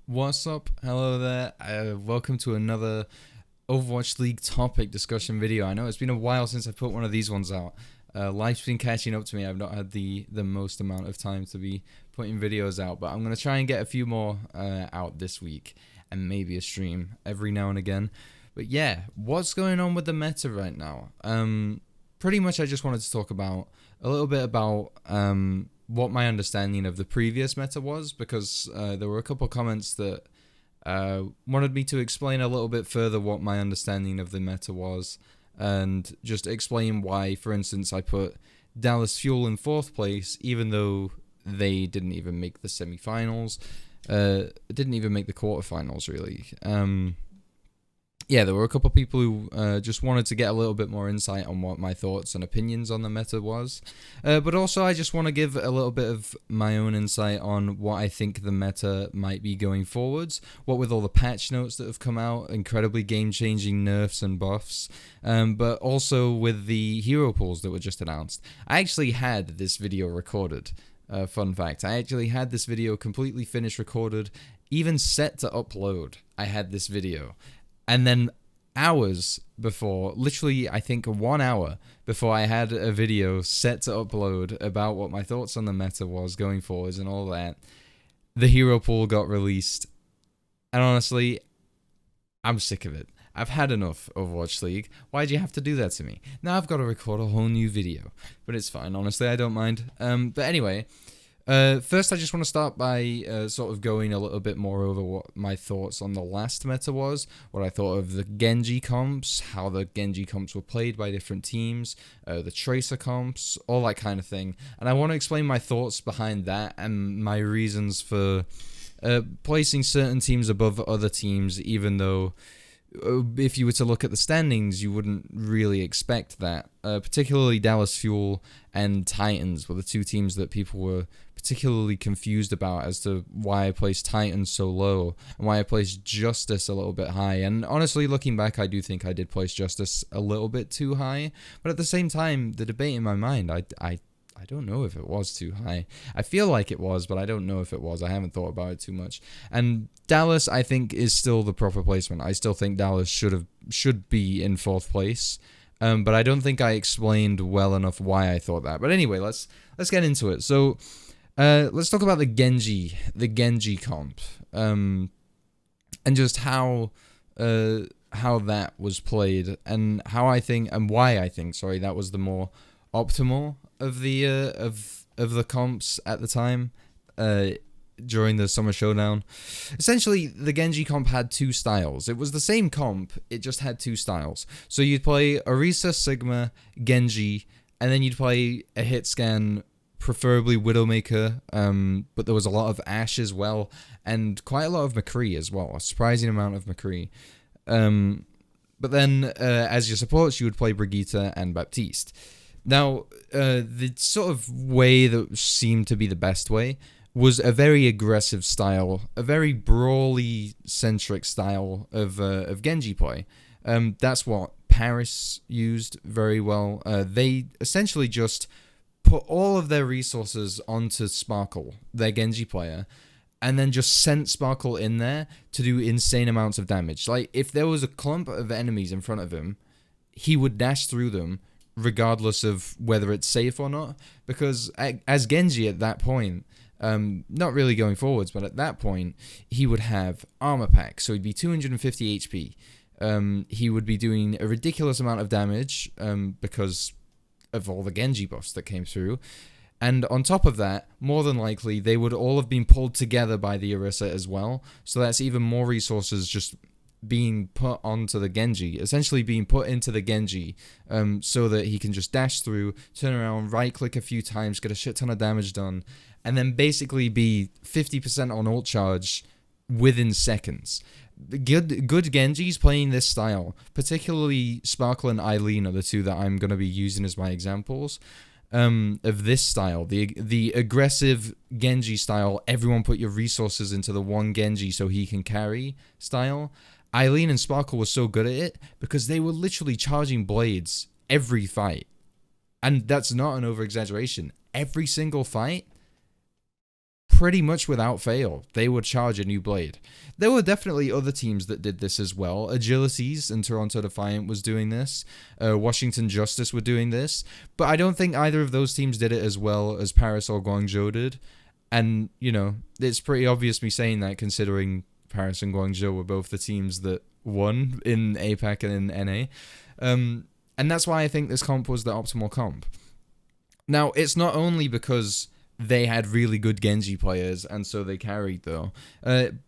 What's up? Hello there. Welcome to another Overwatch League topic discussion video. I know it's been a while since I put one of these ones out. Life's been catching up to me. I've not had the most amount of time to be putting videos out, but I'm going to try and get a few more out this week and maybe a stream every now and again. But yeah, what's going on with the meta right now? Pretty much I just wanted to talk about a little bit about what my understanding of the previous meta was, because there were a couple comments that wanted me to explain a little bit further what my understanding of the meta was, and just explain why, for instance, I put Dallas Fuel in 4th place, even though they didn't even make the semi-finals, didn't even make the quarterfinals, really. Yeah, there were a couple of people who just wanted to get a little bit more insight on what my thoughts and opinions on the meta was. But also, I just want to give a little bit of my own insight on what I think the meta might be going forwards. What with all the patch notes that have come out, incredibly game-changing nerfs and buffs, but also with the hero pools that were just announced. I actually had this video recorded. Fun fact, I actually had this video completely finished recorded, even set to upload. I had this video. And then hours before, literally I think 1 hour before I had a video set to upload about what my thoughts on the meta was going forwards and all that, the hero pool got released. And honestly, I'm sick of it. I've had enough Overwatch League. Why'd you have to do that to me? Now I've got to record a whole new video. But it's fine, honestly, I don't mind. But anyway, first, I just want to start by sort of going a little bit more over what my thoughts on the last meta was, what I thought of the Genji comps, how the Genji comps were played by different teams, the Tracer comps, all that kind of thing. And I want to explain my thoughts behind that and my reasons for placing certain teams above other teams, even though if you were to look at the standings, you wouldn't really expect that. Particularly Dallas Fuel and Titans were the two teams that people were particularly confused about as to why I placed Titans so low and why I placed Justice a little bit high. And honestly, looking back, I do think I did place Justice a little bit too high. But at the same time, the debate in my mind, I don't know if it was too high. I feel like it was, but I don't know if it was. I haven't thought about it too much. And Dallas, I think, is still the proper placement. I still think Dallas should be in 4th place. But I don't think I explained well enough why I thought that. But anyway, let's get into it. So let's talk about the Genji comp, and just how that was played, and how I think and why I think, sorry, that was the more optimal of the the comps at the time during the Summer Showdown. Essentially, the Genji comp had two styles. It was the same comp, it just had two styles. So you'd play Orisa, Sigma, Genji, and then you'd play a hit scan, preferably Widowmaker, but there was a lot of Ashe as well, and quite a lot of McCree as well, a surprising amount of McCree. But then, as your supports, you would play Brigitte and Baptiste. Now, the sort of way that seemed to be the best way was a very aggressive style, a very brawly-centric style of Genji play. That's what Paris used very well. They essentially just put all of their resources onto Sparkle, their Genji player, and then just sent Sparkle in there to do insane amounts of damage. Like, if there was a clump of enemies in front of him, he would dash through them, regardless of whether it's safe or not, because as Genji at that point, not really going forwards, but at that point, he would have armor pack, so he'd be 250 HP. He would be doing a ridiculous amount of damage, because of all the Genji buffs that came through, and on top of that, more than likely, they would all have been pulled together by the Orisa as well, so that's even more resources just being put onto the Genji, essentially being put into the Genji, so that he can just dash through, turn around, right-click a few times, get a shit ton of damage done, and then basically be 50% on ult charge within seconds. Good Genjis playing this style, particularly Sparkle and Eileen are the two that I'm going to be using as my examples of this style, the aggressive Genji style, everyone put your resources into the one Genji so he can carry style. Eileen and Sparkle were so good at it because they were literally charging blades every fight. And that's not an over-exaggeration. Every single fight, pretty much without fail, they would charge a new blade. There were definitely other teams that did this as well. Agilities and Toronto Defiant was doing this. Washington Justice were doing this. But I don't think either of those teams did it as well as Paris or Guangzhou did. And, you know, it's pretty obvious me saying that considering Paris and Guangzhou were both the teams that won in APAC and in NA. And that's why I think this comp was the optimal comp. Now, it's not only because they had really good Genji players, and so they carried, though.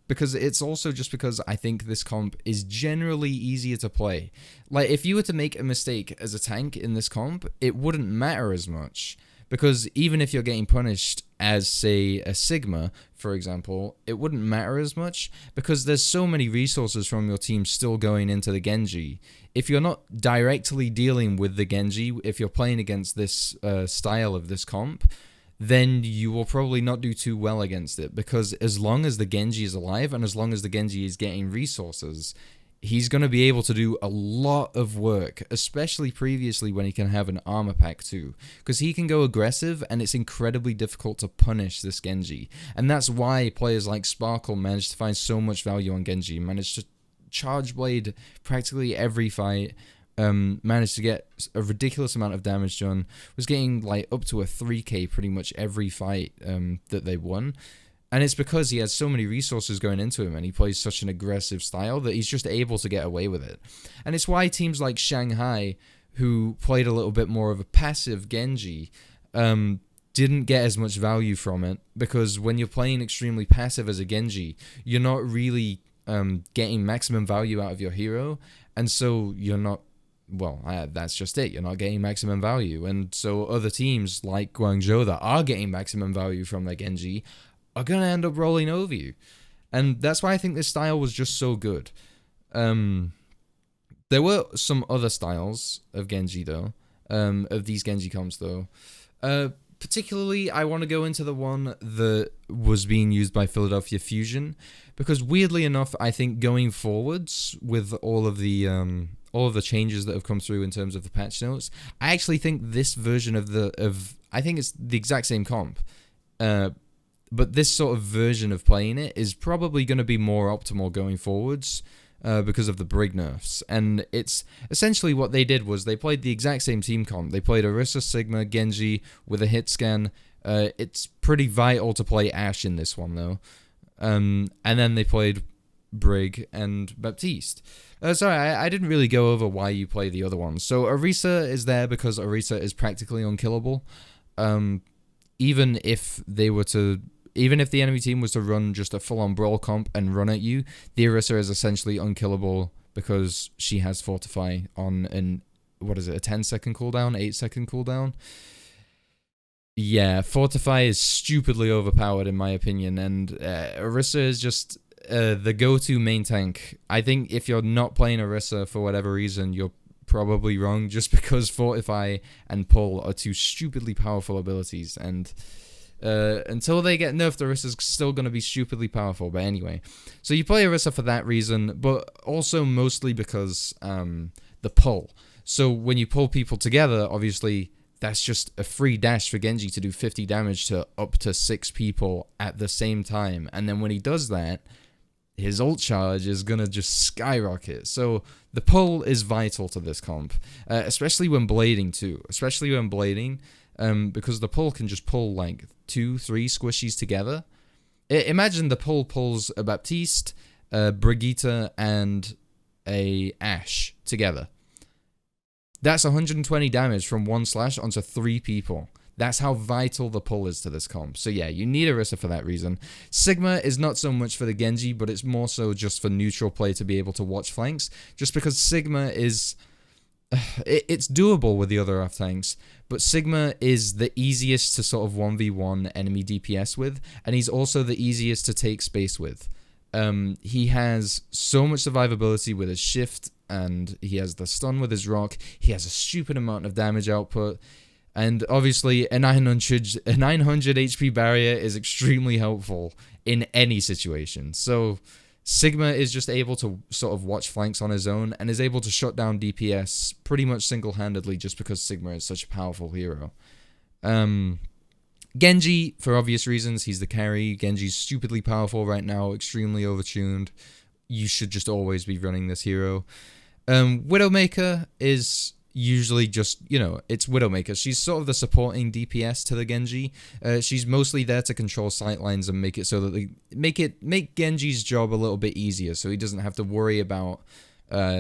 Because it's also just because I think this comp is generally easier to play. Like, if you were to make a mistake as a tank in this comp, it wouldn't matter as much. Because even if you're getting punished as, say, a Sigma, for example, it wouldn't matter as much because there's so many resources from your team still going into the Genji. If you're not directly dealing with the Genji, if you're playing against this style of this comp, then you will probably not do too well against it because as long as the Genji is alive and as long as the Genji is getting resources, he's going to be able to do a lot of work, especially previously when he can have an armor pack too, because he can go aggressive and it's incredibly difficult to punish this Genji. And that's why players like Sparkle managed to find so much value on Genji, managed to charge blade practically every fight, managed to get a ridiculous amount of damage done, was getting like up to a 3k pretty much every fight that they won. And it's because he has so many resources going into him and he plays such an aggressive style that he's just able to get away with it. And it's why teams like Shanghai, who played a little bit more of a passive Genji, didn't get as much value from it, because when you're playing extremely passive as a Genji, you're not really getting maximum value out of your hero, and so you're not, well, that's just it, you're not getting maximum value. And so other teams like Guangzhou that are getting maximum value from their Genji are going to end up rolling over you. And that's why I think this style was just so good. There were some other styles of Genji, though. Of these Genji comps, though. Particularly, I want to go into the one that was being used by Philadelphia Fusion. Because weirdly enough, I think going forwards with all of the changes that have come through in terms of the patch notes, I actually think this version I think it's the exact same comp. But this sort of version of playing it is probably going to be more optimal going forwards because of the Brig nerfs. And it's essentially what they did was they played the exact same team comp. They played Orisa, Sigma, Genji with a hit scan. It's pretty vital to play Ashe in this one, though. And then they played Brig and Baptiste. Sorry, I didn't really go over why you play the other ones. So Orisa is there because Orisa is practically unkillable. Even if the enemy team was to run just a full-on brawl comp and run at you, the Orisa is essentially unkillable because she has Fortify on a 10-second cooldown, 8-second cooldown? Yeah, Fortify is stupidly overpowered in my opinion, and Orisa is just the go-to main tank. I think if you're not playing Orisa for whatever reason, you're probably wrong, just because Fortify and Pull are two stupidly powerful abilities, and until they get nerfed, Orisa's still going to be stupidly powerful. But anyway, so you play Orisa for that reason, but also mostly because the pull. So when you pull people together, obviously that's just a free dash for Genji to do 50 damage to up to 6 people at the same time. And then when he does that, his ult charge is going to just skyrocket. So the pull is vital to this comp, especially when blading too. Especially when blading, because the pull can just pull like 2-3 squishies together. Imagine the pull pulls a Baptiste, Brigitte, and a Ashe together. That's 120 damage from one slash onto 3 people. That's how vital the pull is to this comp. So yeah, you need Orisa for that reason. Sigma is not so much for the Genji, but it's more so just for neutral play to be able to watch flanks. Just because Sigma is... it's doable with the other off tanks, but Sigma is the easiest to sort of 1v1 enemy DPS with, and he's also the easiest to take space with. He has so much survivability with his shift, and he has the stun with his rock. He has a stupid amount of damage output. And obviously, a 900 HP barrier is extremely helpful in any situation. So Sigma is just able to sort of watch flanks on his own and is able to shut down DPS pretty much single-handedly just because Sigma is such a powerful hero. Genji, for obvious reasons, he's the carry. Genji's stupidly powerful right now, extremely overtuned. You should just always be running this hero. Widowmaker is usually just, it's Widowmaker. She's sort of the supporting DPS to the Genji. She's mostly there to control sightlines and make it so that they make Genji's job a little bit easier, so he doesn't have to worry about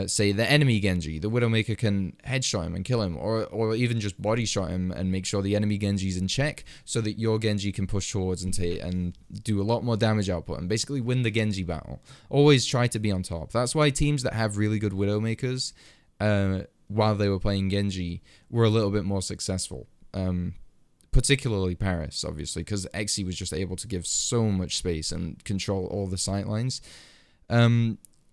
say the enemy Genji. The Widowmaker can headshot him and kill him, or even just body shot him and make sure the enemy Genji's in check, so that your Genji can push towards and do a lot more damage output and basically win the Genji battle. Always try to be on top. That's why teams that have really good Widowmakers, while they were playing Genji, were a little bit more successful. Particularly Paris, obviously, because Exi was just able to give so much space and control all the sightlines.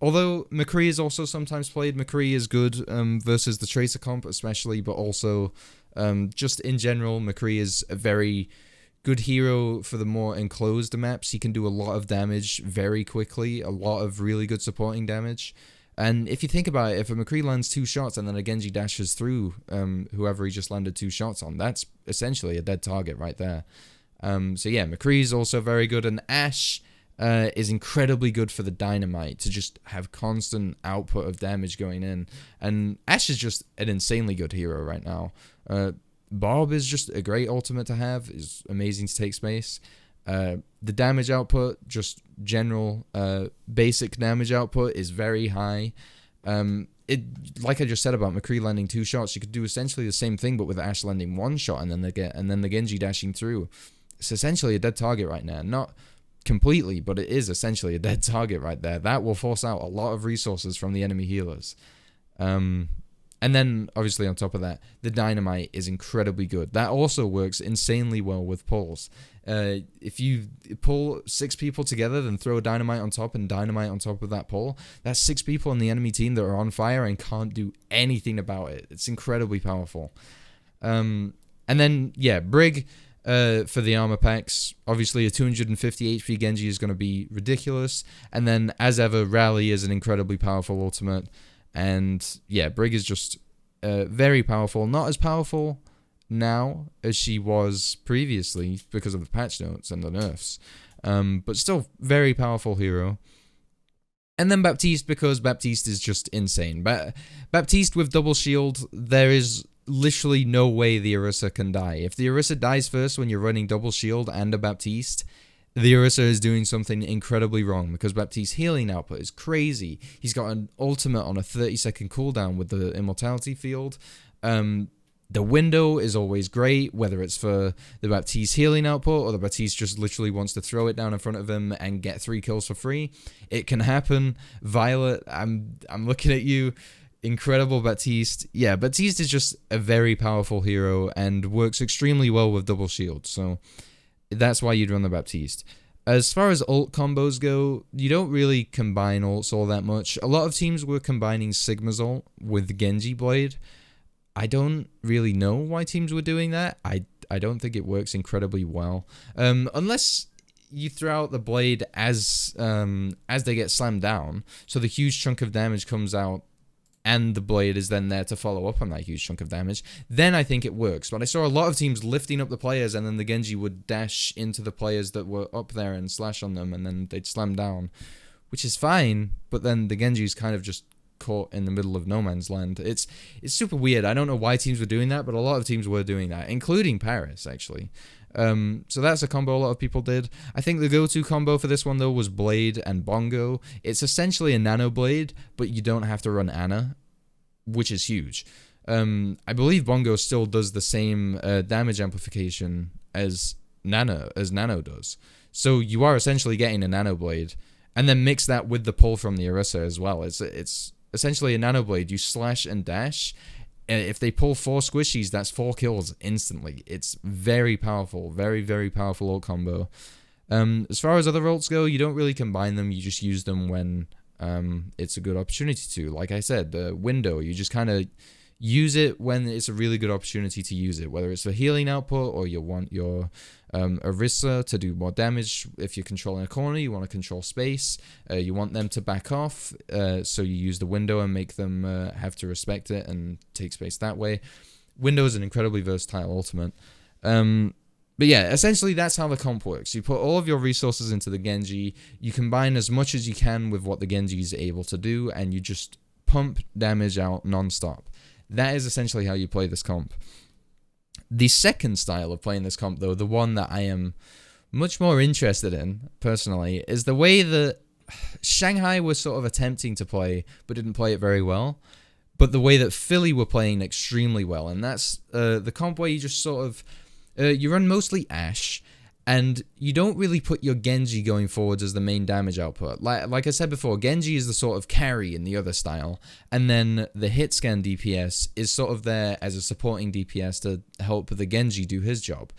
Although McCree is also sometimes played. McCree is good versus the Tracer comp especially, but also just in general, McCree is a very good hero for the more enclosed maps. He can do a lot of damage very quickly, a lot of really good supporting damage. And if you think about it, if a McCree lands 2 shots and then a Genji dashes through whoever he just landed 2 shots on, that's essentially a dead target right there. So yeah, McCree is also very good, and Ashe is incredibly good for the Dynamite to just have constant output of damage going in. And Ashe is just an insanely good hero right now. Bob is just a great ultimate to have, is amazing to take space. The damage output, just general basic damage output, is very high. Like I just said about McCree landing 2 shots, you could do essentially the same thing, but with Ashe landing 1 shot and then the Genji dashing through. It's essentially a dead target right now. Not completely, but it is essentially a dead target right there. That will force out a lot of resources from the enemy healers. And then, obviously, on top of that, the Dynamite is incredibly good. That also works insanely well with pulls. If you pull 6 people together, then throw a Dynamite on top and Dynamite on top of that pull, that's 6 people in the enemy team that are on fire and can't do anything about it. It's incredibly powerful. And then, yeah, Brig, for the armor packs, obviously a 250 HP Genji is going to be ridiculous. And then, as ever, Rally is an incredibly powerful ultimate. And yeah, Brig is just very powerful. Not as powerful now as she was previously because of the patch notes and the nerfs. But still very powerful hero. And then Baptiste, because Baptiste is just insane. Baptiste with double shield, there is literally no way the Orisa can die. If the Orisa dies first when you're running double shield and a Baptiste, the Orisa is doing something incredibly wrong, because Baptiste's healing output is crazy. He's got an ultimate on a 30-second cooldown with the Immortality Field. The window is always great, whether it's for the Baptiste healing output or the Baptiste just literally wants to throw it down in front of him and get 3 kills for free. It can happen. Violet, I'm looking at you. Incredible Baptiste. Yeah, Baptiste is just a very powerful hero and works extremely well with double shield. So that's why you'd run the Baptiste. As far as ult combos go, you don't really combine ults all that much. A lot of teams were combining Sigma's ult with Genji Blade. I don't really know why teams were doing that. I don't think it works incredibly well. Unless you throw out the blade as they get slammed down, so the huge chunk of damage comes out and the blade is then there to follow up on that huge chunk of damage, then I think it works. But I saw a lot of teams lifting up the players, and then the Genji would dash into the players that were up there and slash on them, and then they'd slam down, which is fine, but then the Genji's kind of just caught in the middle of no man's land. It's super weird. I don't know why teams were doing that, but a lot of teams were doing that, including Paris, actually. So that's a combo a lot of people did. I think the go-to combo for this one, though, was Blade and Bongo. It's essentially a Nano Blade, but you don't have to run Ana, which is huge. I believe Bongo still does the same damage amplification as Nano does. So you are essentially getting a Nano Blade, and then mix that with the pull from the Orisa as well. It's essentially a Nano Blade. You slash and dash. If they pull 4 squishies, that's 4 kills instantly. It's very powerful. Very, very powerful ult combo. As far as other ults go, you don't really combine them. You just use them when it's a good opportunity to. Like I said, the window, you just kind of use it when it's a really good opportunity to use it. Whether it's for healing output or you want your Orisa to do more damage. If you're controlling a corner, you want to control space. You want them to back off, so you use the window and make them have to respect it and take space that way. Window is an incredibly versatile ultimate. But yeah, essentially that's how the comp works. You put all of your resources into the Genji, you combine as much as you can with what the Genji is able to do, and you just pump damage out non-stop. That is essentially how you play this comp. The second style of playing this comp, though, the one that I am much more interested in, personally, is the way that Shanghai was sort of attempting to play, but didn't play it very well. But the way that Philly were playing extremely well, and that's the comp where you just sort of you run mostly Ashe, and you don't really put your Genji going forwards as the main damage output. Like I said before, Genji is the sort of carry in the other style, and then the hit scan DPS is sort of there as a supporting DPS to help the Genji do his job.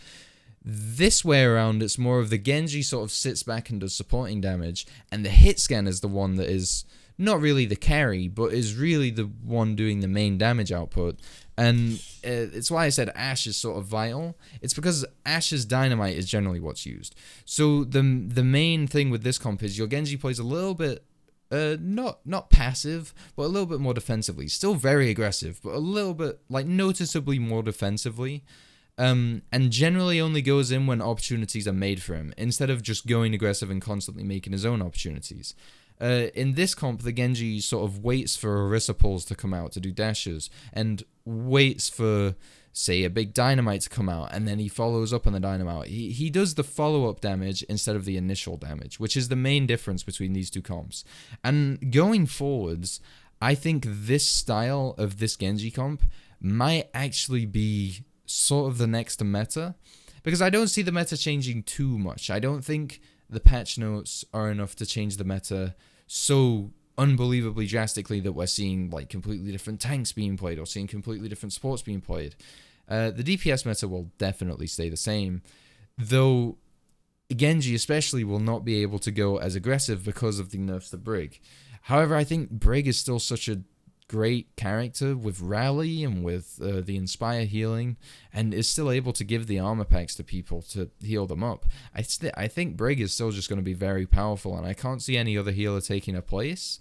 This way around, it's more of the Genji sort of sits back and does supporting damage, and the hit scan is the one that is not really the carry, but is really the one doing the main damage output. And it's why I said Ashe is sort of vital. It's because Ashe's dynamite is generally what's used. So the main thing with this comp is your Genji plays a little bit, not passive, but a little bit more defensively. Still very aggressive, but a little bit, like, noticeably more defensively. And generally only goes in when opportunities are made for him, instead of just going aggressive and constantly making his own opportunities. In this comp, the Genji sort of waits for Orisa pulls to come out to do dashes, and waits for, say, a big dynamite to come out, and then he follows up on the dynamite. He does the follow-up damage instead of the initial damage, which is the main difference between these two comps. And going forwards, I think this style of this Genji comp might actually be sort of the next meta, because I don't see the meta changing too much. I don't think the patch notes are enough to change the meta so unbelievably drastically that we're seeing like completely different tanks being played or seeing completely different supports being played. The DPS meta will definitely stay the same, though Genji especially will not be able to go as aggressive because of the nerfs to Brig. However, I think Brig is still such a great character with Rally and with the Inspire healing, and is still able to give the armor packs to people to heal them up. I think Brig is still just going to be very powerful, and I can't see any other healer taking her place.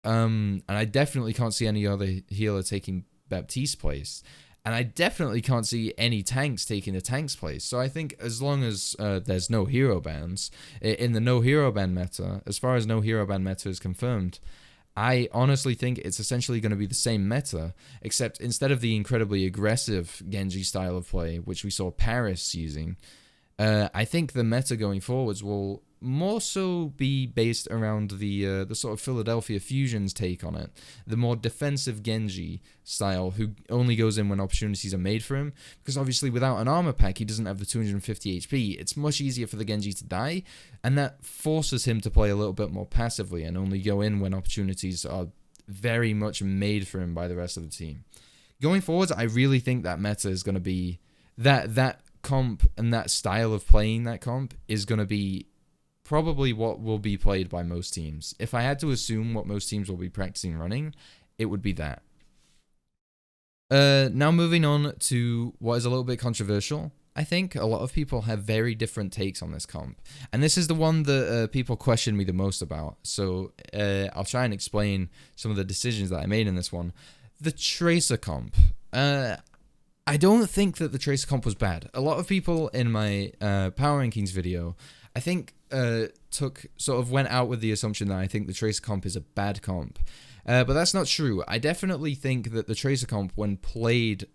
And I definitely can't see any other healer taking Baptiste's place. And I definitely can't see any tanks taking the tank's place. So I think as long as there's no hero bans, in the no hero ban meta, as far as no hero ban meta is confirmed, I honestly think it's essentially going to be the same meta, except instead of the incredibly aggressive Genji style of play, which we saw Paris using, I think the meta going forwards will more so be based around the sort of Philadelphia Fusion's take on it, the more defensive Genji style, who only goes in when opportunities are made for him, because obviously without an armor pack he doesn't have the 250 HP. It's much easier for the Genji to die, and that forces him to play a little bit more passively and only go in when opportunities are very much made for him by the rest of the team. Going forward, I really think that meta is going to be that comp, and that style of playing that comp is going to be probably what will be played by most teams. If I had to assume what most teams will be practicing running, it would be that. Now moving on to what is a little bit controversial. I think a lot of people have very different takes on this comp, and this is the one that people question me the most about. So I'll try and explain some of the decisions that I made in this one. The Tracer comp. I don't think that the Tracer comp was bad. A lot of people in my Power Rankings video, I think, went out with the assumption that I think the Tracer comp is a bad comp. But that's not true. I definitely think that the Tracer comp, when played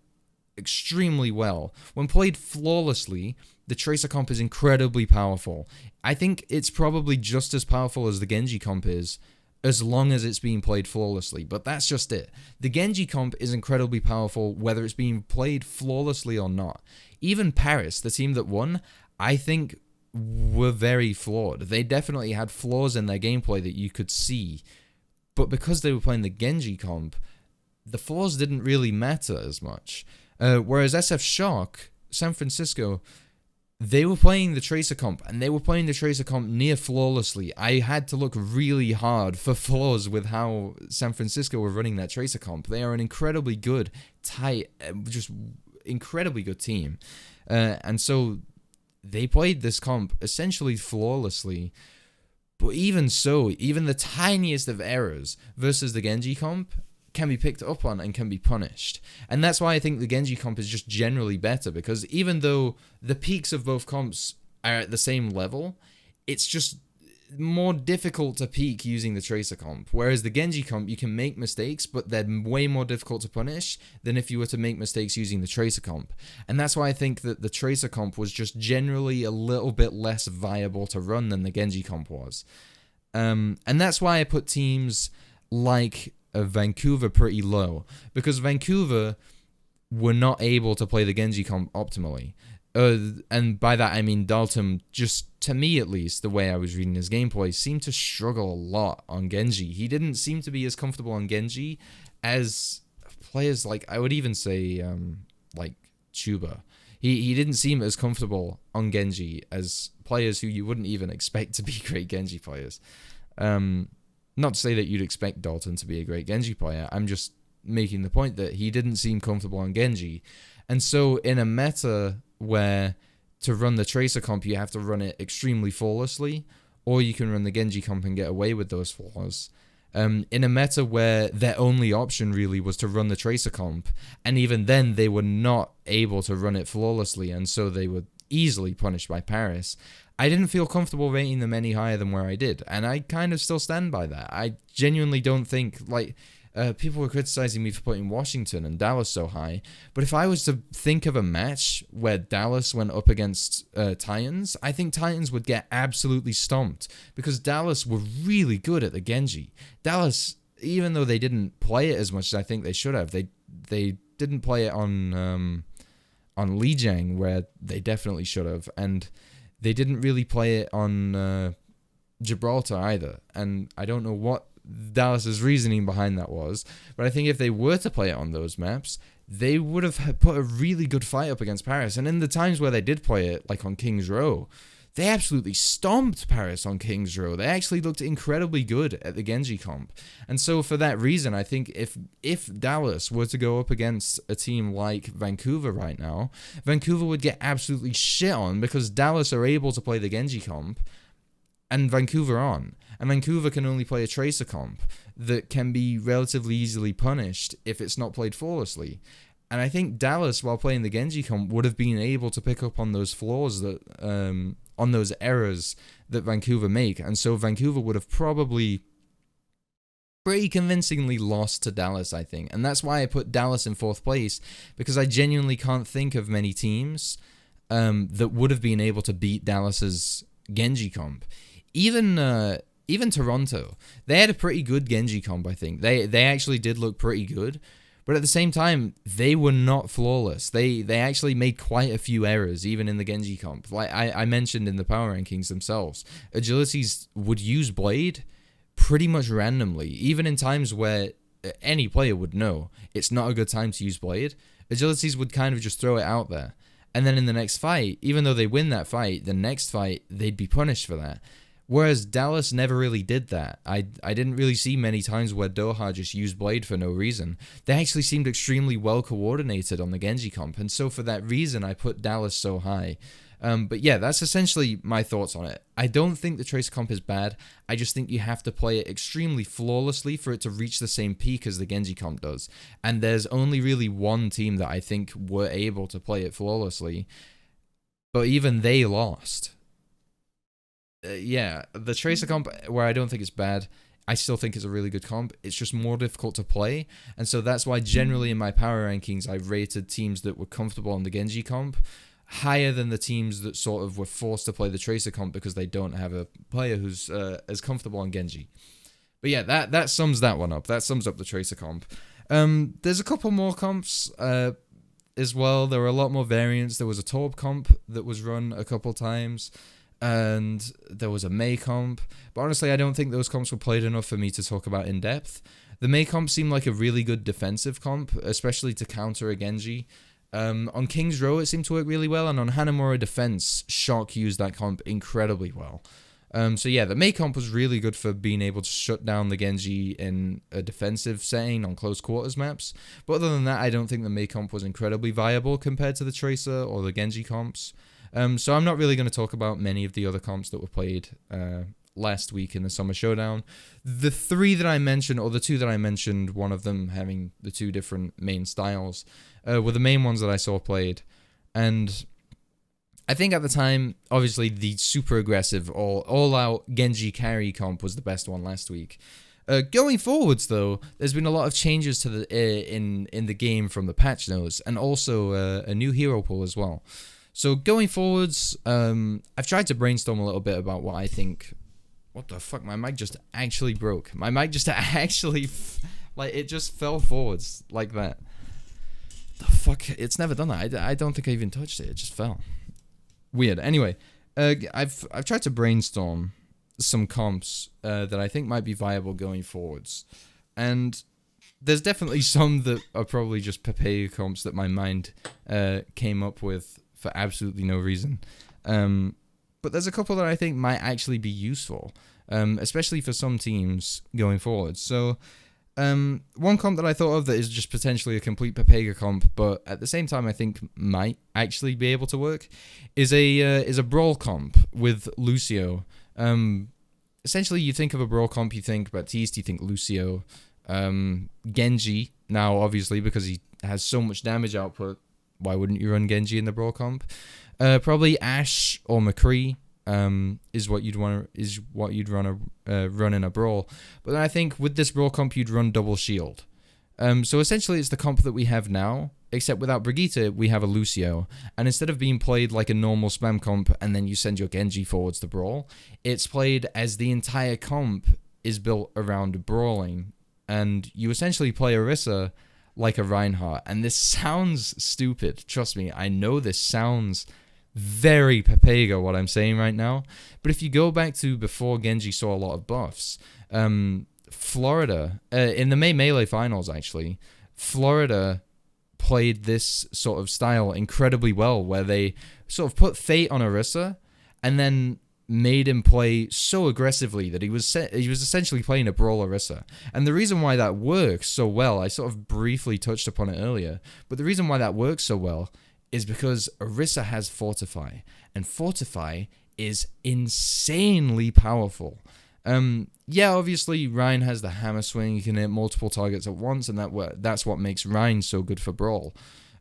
extremely well, when played flawlessly, the Tracer comp is incredibly powerful. I think it's probably just as powerful as the Genji comp is, as long as it's being played flawlessly. But that's just it. The Genji comp is incredibly powerful whether it's being played flawlessly or not. Even Paris, the team that won, I think were very flawed. They definitely had flaws in their gameplay that you could see. But because they were playing the Genji comp, the flaws didn't really matter as much. Whereas SF Shock, San Francisco, they were playing the Tracer comp, and they were playing the Tracer comp near flawlessly. I had to look really hard for flaws with how San Francisco were running that Tracer comp. They are an incredibly good, tight, just incredibly good team. And so they played this comp essentially flawlessly. But even so, even the tiniest of errors versus the Genji comp can be picked up on and can be punished. And that's why I think the Genji comp is just generally better, because even though the peaks of both comps are at the same level, it's just more difficult to peak using the Tracer comp. Whereas the Genji comp, you can make mistakes, but they're way more difficult to punish than if you were to make mistakes using the Tracer comp. And that's why I think that the Tracer comp was just generally a little bit less viable to run than the Genji comp was. And that's why I put teams like Vancouver pretty low, because Vancouver were not able to play the Genji comp optimally. And by that I mean Dalton, just to me at least, the way I was reading his gameplay, seemed to struggle a lot on Genji. He didn't seem to be as comfortable on Genji as players like, I would even say, like Chuba. He didn't seem as comfortable on Genji as players who you wouldn't even expect to be great Genji players. Not to say that you'd expect Dalton to be a great Genji player, I'm just making the point that he didn't seem comfortable on Genji. And so in a meta where to run the Tracer comp you have to run it extremely flawlessly, or you can run the Genji comp and get away with those flaws. In a meta where their only option really was to run the Tracer comp, and even then they were not able to run it flawlessly, and so they were easily punished by Paris, I didn't feel comfortable rating them any higher than where I did, and I kind of still stand by that. I genuinely don't think, like, people were criticizing me for putting Washington and Dallas so high, but if I was to think of a match where Dallas went up against Titans, I think Titans would get absolutely stomped, because Dallas were really good at the Genji. Dallas, even though they didn't play it as much as I think they should have, they didn't play it on Lijiang, where they definitely should have, and they didn't really play it on Gibraltar either, and I don't know what Dallas's reasoning behind that was, but I think if they were to play it on those maps, they would have put a really good fight up against Paris. And in the times where they did play it, like on King's Row, they absolutely stomped Paris on King's Row. They actually looked incredibly good at the Genji comp. And so for that reason, I think if Dallas were to go up against a team like Vancouver right now, Vancouver would get absolutely shit on, because Dallas are able to play the Genji comp and Vancouver aren't. And Vancouver can only play a Tracer comp that can be relatively easily punished if it's not played flawlessly. And I think Dallas, while playing the Genji comp, would have been able to pick up on those flaws, that on those errors that Vancouver make. And so Vancouver would have probably pretty convincingly lost to Dallas, I think. And that's why I put Dallas in 4th place, because I genuinely can't think of many teams that would have been able to beat Dallas's Genji comp. Even Toronto, they had a pretty good Genji comp, I think. They actually did look pretty good, but at the same time, they were not flawless. They actually made quite a few errors, even in the Genji comp. Like I mentioned in the power rankings themselves, Agilities would use Blade pretty much randomly, even in times where any player would know it's not a good time to use Blade. Agilities would kind of just throw it out there. And then in the next fight, even though they win that fight, the next fight, they'd be punished for that. Whereas Dallas never really did that. I didn't really see many times where Doha just used Blade for no reason. They actually seemed extremely well coordinated on the Genji comp, and so for that reason I put Dallas so high. But yeah, that's essentially my thoughts on it. I don't think the Tracer comp is bad. I just think you have to play it extremely flawlessly for it to reach the same peak as the Genji comp does. And there's only really one team that I think were able to play it flawlessly, but even they lost. Yeah, the Tracer comp, where I don't think it's bad, I still think it's a really good comp. It's just more difficult to play, and so that's why generally in my power rankings I've rated teams that were comfortable on the Genji comp higher than the teams that sort of were forced to play the Tracer comp because they don't have a player who's as comfortable on Genji. But yeah, that sums that one up. That sums up the Tracer comp. There's a couple more comps as well. There were a lot more variants. There was a Torb comp that was run a couple times, and there was a Mei comp, but honestly I don't think those comps were played enough for me to talk about in depth. The Mei comp seemed like a really good defensive comp, especially to counter a Genji. On King's Row it seemed to work really well, and on Hanamura Defense, Shock used that comp incredibly well. So yeah, the Mei comp was really good for being able to shut down the Genji in a defensive setting on close quarters maps, but other than that I don't think the Mei comp was incredibly viable compared to the Tracer or the Genji comps. So I'm not really going to talk about many of the other comps that were played last week in the Summer Showdown. The three that I mentioned, or the two that I mentioned, one of them having the two different main styles, were the main ones that I saw played. And I think at the time, obviously, the super aggressive, all-out Genji carry comp was the best one last week. Going forwards, though, there's been a lot of changes to the in the game from the patch notes, and also a new hero pool as well. So going forwards, I've tried to brainstorm a little bit about what I think. What the fuck? My mic just actually broke. My mic just actually, it just fell forwards like that. The fuck? It's never done that. I don't think I even touched it. It just fell. Weird. Anyway, I've tried to brainstorm some comps that I think might be viable going forwards, and there's definitely some that are probably just Papaya comps that my mind came up with for absolutely no reason. But there's a couple that I think might actually be useful, especially for some teams going forward. So one comp that I thought of that is just potentially a complete Papaya comp, but at the same time I think might actually be able to work, is a Brawl comp with Lucio. Essentially, you think of a Brawl comp, you think Baptiste, you think Lucio, Genji. Now, obviously, because he has so much damage output, why wouldn't you run Genji in the Brawl comp? Probably Ashe or McCree is what you'd run in a Brawl. But then I think with this Brawl comp, you'd run double shield. So essentially, it's the comp that we have now, except without Brigitte, we have a Lucio. And instead of being played like a normal spam comp and then you send your Genji forwards to Brawl, it's played as the entire comp is built around brawling. And you essentially play Orisa like a Reinhardt. And this sounds stupid. Trust me, I know this sounds very Papaya what I'm saying right now. But if you go back to before Genji saw a lot of buffs, Florida, in the May Melee finals actually, Florida played this sort of style incredibly well, where they sort of put Fate on Orisa and then made him play so aggressively that he was essentially playing a Brawl Orisa. And the reason why that works so well, I sort of briefly touched upon it earlier, but the reason why that works so well is because Orisa has Fortify, and Fortify is insanely powerful. Yeah, obviously Rein has the hammer swing, you can hit multiple targets at once, and that's what makes Rein so good for Brawl.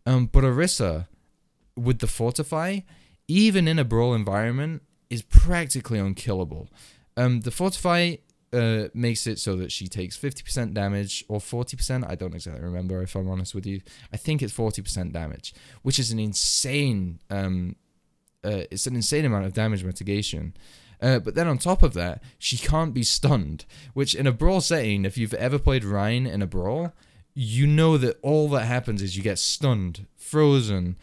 But Orisa, with the Fortify, even in a Brawl environment, is practically unkillable. The Fortify makes it so that she takes 50% damage, or 40%, I don't exactly remember if I'm honest with you. I think it's 40% damage, which is an insane, it's an insane amount of damage mitigation. But then on top of that, she can't be stunned, which in a Brawl setting, if you've ever played Rein in a Brawl, you know that all that happens is you get stunned, frozen,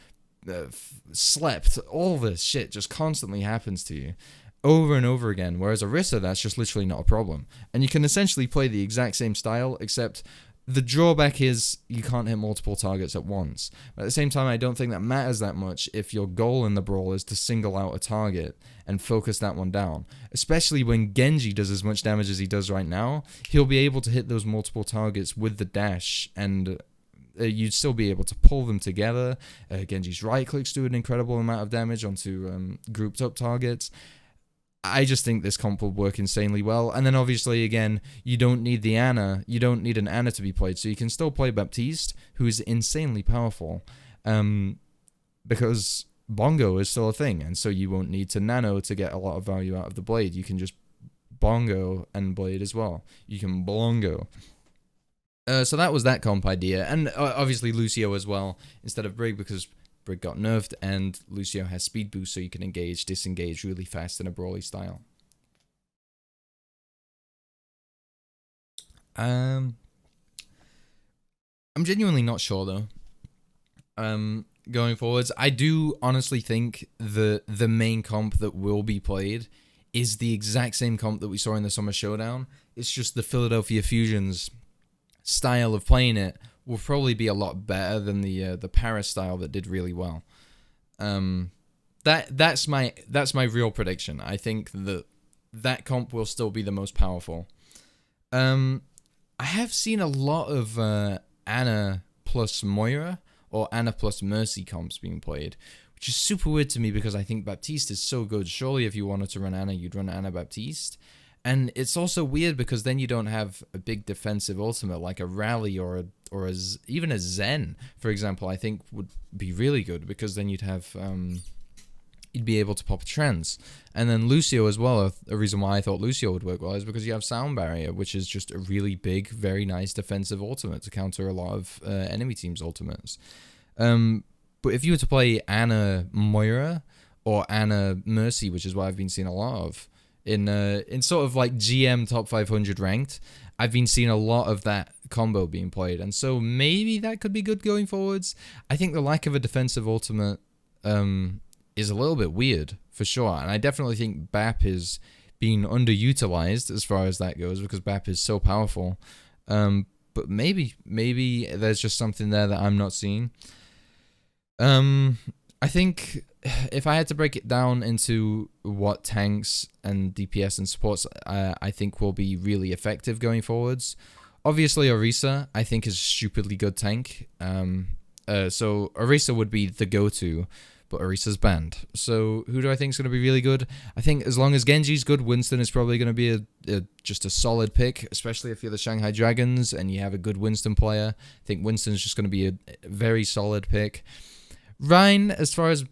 slept, all this shit just constantly happens to you over and over again, whereas Orisa, that's just literally not a problem. And you can essentially play the exact same style, except the drawback is you can't hit multiple targets at once. But at the same time, I don't think that matters that much if your goal in the Brawl is to single out a target and focus that one down. Especially when Genji does as much damage as he does right now, he'll be able to hit those multiple targets with the dash, and you'd still be able to pull them together. Genji's right clicks do an incredible amount of damage onto grouped up targets. I just think this comp will work insanely well. And then obviously, again, you don't need the Ana. You don't need an Ana to be played. So you can still play Baptiste, who is insanely powerful. Because Bongo is still a thing. And so you won't need to Nano to get a lot of value out of the Blade. You can just Bongo and Blade as well. You can Blongo. So that was that comp idea. And obviously Lucio as well, instead of Brig, because Brig got nerfed, and Lucio has speed boost, so you can engage, disengage really fast in a brawly style. I'm genuinely not sure though. Going forwards, I do honestly think the main comp that will be played is the exact same comp that we saw in the Summer Showdown. It's just the Philadelphia Fusion's style of playing it will probably be a lot better than the Paris style that did really well. That's my real prediction. I think that comp will still be the most powerful. I have seen a lot of Ana plus Moira or Ana plus Mercy comps being played, which is super weird to me because I think Baptiste is so good. Surely if you wanted to run Ana, you'd run Ana Baptiste. And it's also weird because then you don't have a big defensive ultimate like a Rally even a Zen, for example. I think would be really good because then you'd have you'd be able to pop a trance. And then Lucio as well. A reason why I thought Lucio would work well is because you have Sound Barrier, which is just a really big, very nice defensive ultimate to counter a lot of enemy teams' ultimates. But if you were to play Ana Moira or Ana Mercy, which is what I've been seeing a lot of in sort of like GM top 500 ranked, I've been seeing a lot of that combo being played, and so maybe that could be good going forwards. I think the lack of a defensive ultimate is a little bit weird for sure, and I definitely think BAP is being underutilized as far as that goes because BAP is so powerful. But maybe there's just something there that I'm not seeing. I think if I had to break it down into what tanks and DPS and supports I think will be really effective going forwards, obviously Orisa I think is a stupidly good tank. So Orisa would be the go-to, but Orisa's banned. So who do I think is going to be really good? I think as long as Genji's good, Winston is probably going to be just a solid pick, especially if you're the Shanghai Dragons and you have a good Winston player. I think Winston's just going to be a very solid pick. Rein, as far as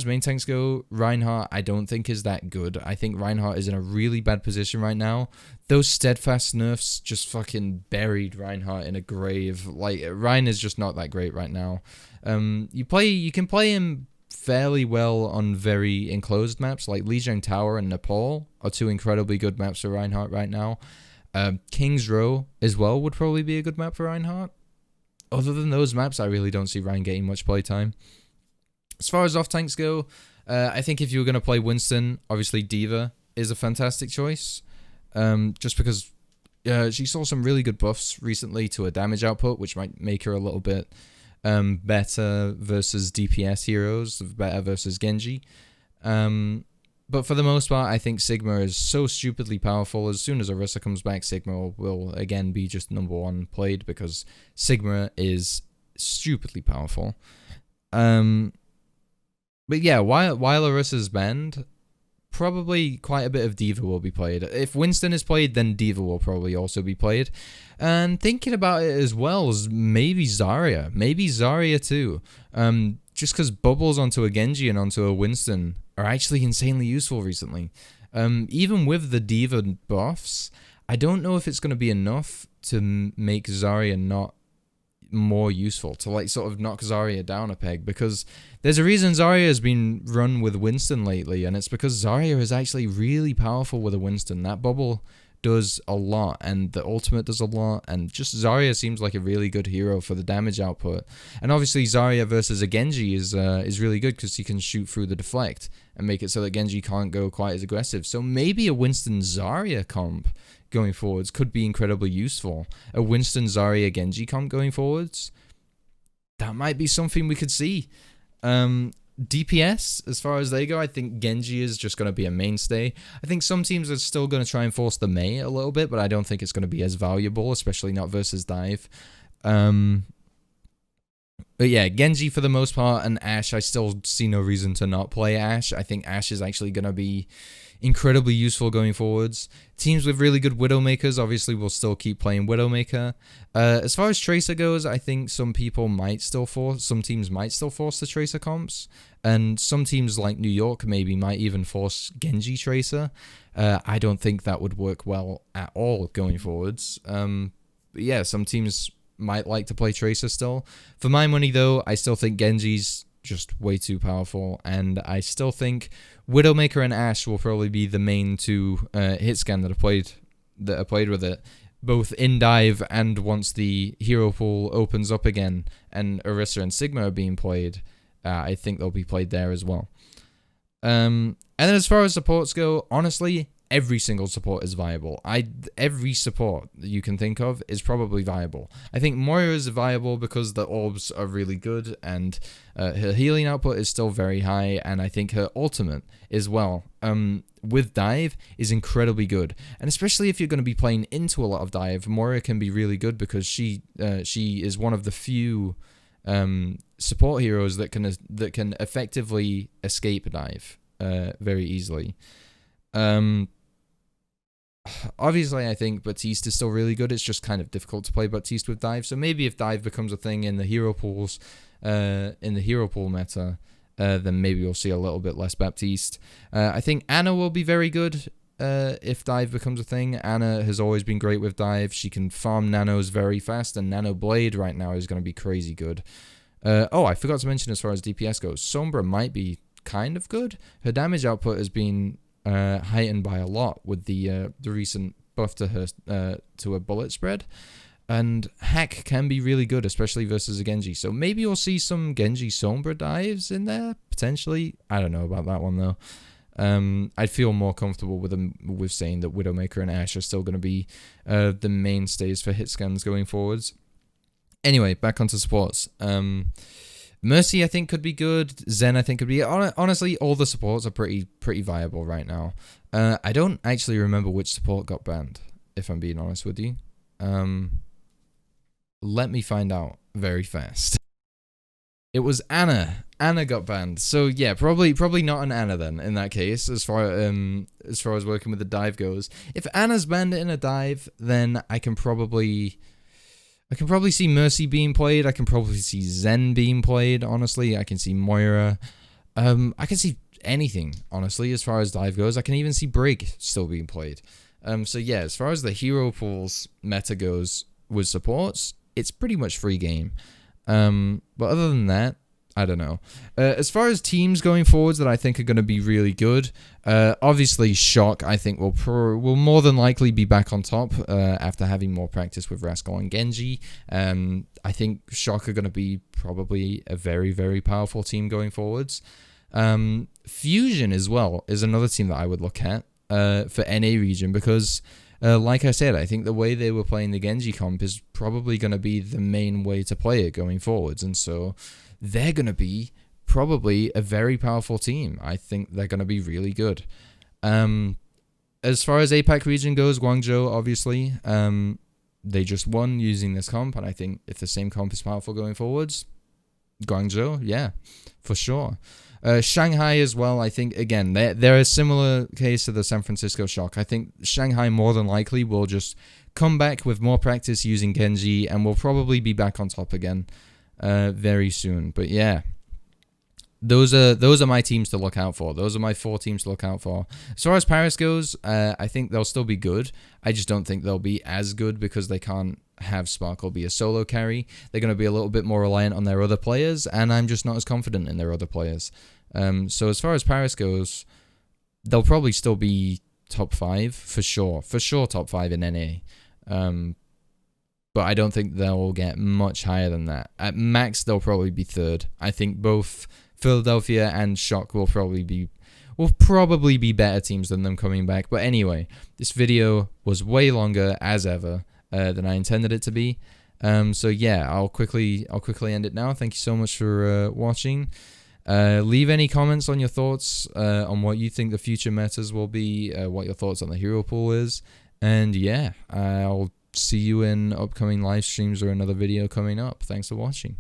main tanks go, Reinhardt I don't think is that good. I think Reinhardt is in a really bad position right now. Those steadfast nerfs just fucking buried Reinhardt in a grave. Like, Rein is just not that great right now. You can play him fairly well on very enclosed maps, like Lijiang Tower and Nepal are two incredibly good maps for Reinhardt right now. King's Row as well would probably be a good map for Reinhardt. Other than those maps, I really don't see Rein getting much playtime. As far as off-tanks go, I think if you were going to play Winston, obviously D.Va is a fantastic choice. Just because she saw some really good buffs recently to her damage output, which might make her a little bit better versus DPS heroes, better versus Genji. But for the most part, I think Sigma is so stupidly powerful. As soon as Orisa comes back, Sigma will again be just number one played because Sigma is stupidly powerful. But yeah, while Orisa's banned, probably quite a bit of D.Va will be played. If Winston is played, then D.Va will probably also be played. And thinking about it as well as maybe Zarya. Maybe Zarya too. Just because bubbles onto a Genji and onto a Winston are actually insanely useful recently. Even with the D.Va buffs, I don't know if it's going to be enough to make Zarya not more useful, to like sort of knock Zarya down a peg, because there's a reason Zarya has been run with Winston lately, and it's because Zarya is actually really powerful with a Winston. That bubble does a lot, and the ultimate does a lot, and just Zarya seems like a really good hero for the damage output. And obviously Zarya versus a Genji is really good because he can shoot through the deflect and make it so that Genji can't go quite as aggressive. So maybe a Winston Zarya comp going forwards could be incredibly useful. A Winston Zarya Genji comp going forwards, that might be something we could see. DPS, as far as they go, I think Genji is just going to be a mainstay. I think some teams are still going to try and force the Mei a little bit, but I don't think it's going to be as valuable, especially not versus Dive. But yeah, Genji for the most part, and Ashe, I still see no reason to not play Ashe. I think Ashe is actually going to be incredibly useful going forwards. Teams with really good Widowmakers obviously will still keep playing Widowmaker. As far as Tracer goes, I think some teams might still force the Tracer comps, and some teams like New York maybe might even force Genji Tracer. I don't think that would work well at all going forwards. But yeah, some teams might like to play Tracer still. For my money though, I still think Genji's just way too powerful, and I still think Widowmaker and Ashe will probably be the main two hit scan that are played with it, both in Dive and once the hero pool opens up again and Orisa and Sigma are being played. I think they'll be played there as well. And then as far as supports go, honestly, every single support is viable. Every support that you can think of is probably viable. I think Moira is viable because the orbs are really good, and her healing output is still very high, and I think her ultimate as well, with Dive, is incredibly good. And especially if you're going to be playing into a lot of Dive, Moira can be really good because she is one of the few support heroes that can effectively escape Dive very easily. Obviously, I think Baptiste is still really good. It's just kind of difficult to play Baptiste with dive. So maybe if dive becomes a thing in the hero pools, in the hero pool meta, then maybe we'll see a little bit less Baptiste. I think Anna will be very good if dive becomes a thing. Anna has always been great with dive. She can farm nanos very fast, and Nano Blade right now is going to be crazy good. Oh, I forgot to mention as far as DPS goes, Sombra might be kind of good. Her damage output has been heightened by a lot with the recent buff to her to a bullet spread, and hack can be really good, especially versus a Genji. So maybe we'll see some Genji Sombra dives in there potentially. I don't know about that one though. I'd feel more comfortable with saying that Widowmaker and Ashe are still going to be the mainstays for hit scans going forwards. Anyway, back onto supports. Mercy, I think, could be good. Zen, I think, could be... Honestly, all the supports are pretty viable right now. I don't actually remember which support got banned, if I'm being honest with you. Let me find out very fast. It was Anna. Anna got banned. So, yeah, probably not an Anna then, in that case, as far as working with the dive goes. If Anna's banned in a dive, then I can probably see Mercy being played. I can probably see Zen being played, honestly. I can see Moira. I can see anything, honestly, as far as dive goes. I can even see Brig still being played. So yeah, as far as the hero pools meta goes with supports, it's pretty much free game. But other than that, I don't know. As far as teams going forwards that I think are going to be really good, obviously Shock I think will more than likely be back on top after having more practice with Rascal and Genji. I think Shock are going to be probably a very, very powerful team going forwards. Fusion as well is another team that I would look at for NA region because like I said, I think the way they were playing the Genji comp is probably going to be the main way to play it going forwards, and so they're going to be probably a very powerful team. I think they're going to be really good. As far as APAC region goes, Guangzhou, obviously, they just won using this comp, and I think if the same comp is powerful going forwards, Guangzhou, yeah, for sure. Shanghai as well, I think, again, they're a similar case to the San Francisco Shock. I think Shanghai more than likely will just come back with more practice using Genji, and will probably be back on top again very soon. But yeah, those are my teams to look out for. Those are my 4 teams to look out for. As far as Paris goes, I think they'll still be good. I just don't think they'll be as good because they can't have Sparkle be a solo carry. They're going to be a little bit more reliant on their other players, and I'm just not as confident in their other players. So as far as Paris goes, they'll probably still be top 5 for sure. For sure top 5 in NA. But I don't think they'll get much higher than that. At max, they'll probably be 3rd. I think both Philadelphia and Shock will probably be better teams than them coming back. But anyway, this video was way longer as ever than I intended it to be. So yeah, I'll quickly end it now. Thank you so much for watching. Leave any comments on your thoughts on what you think the future metas will be, what your thoughts on the hero pool is, and yeah, I'll see you in upcoming live streams or another video coming up. Thanks for watching.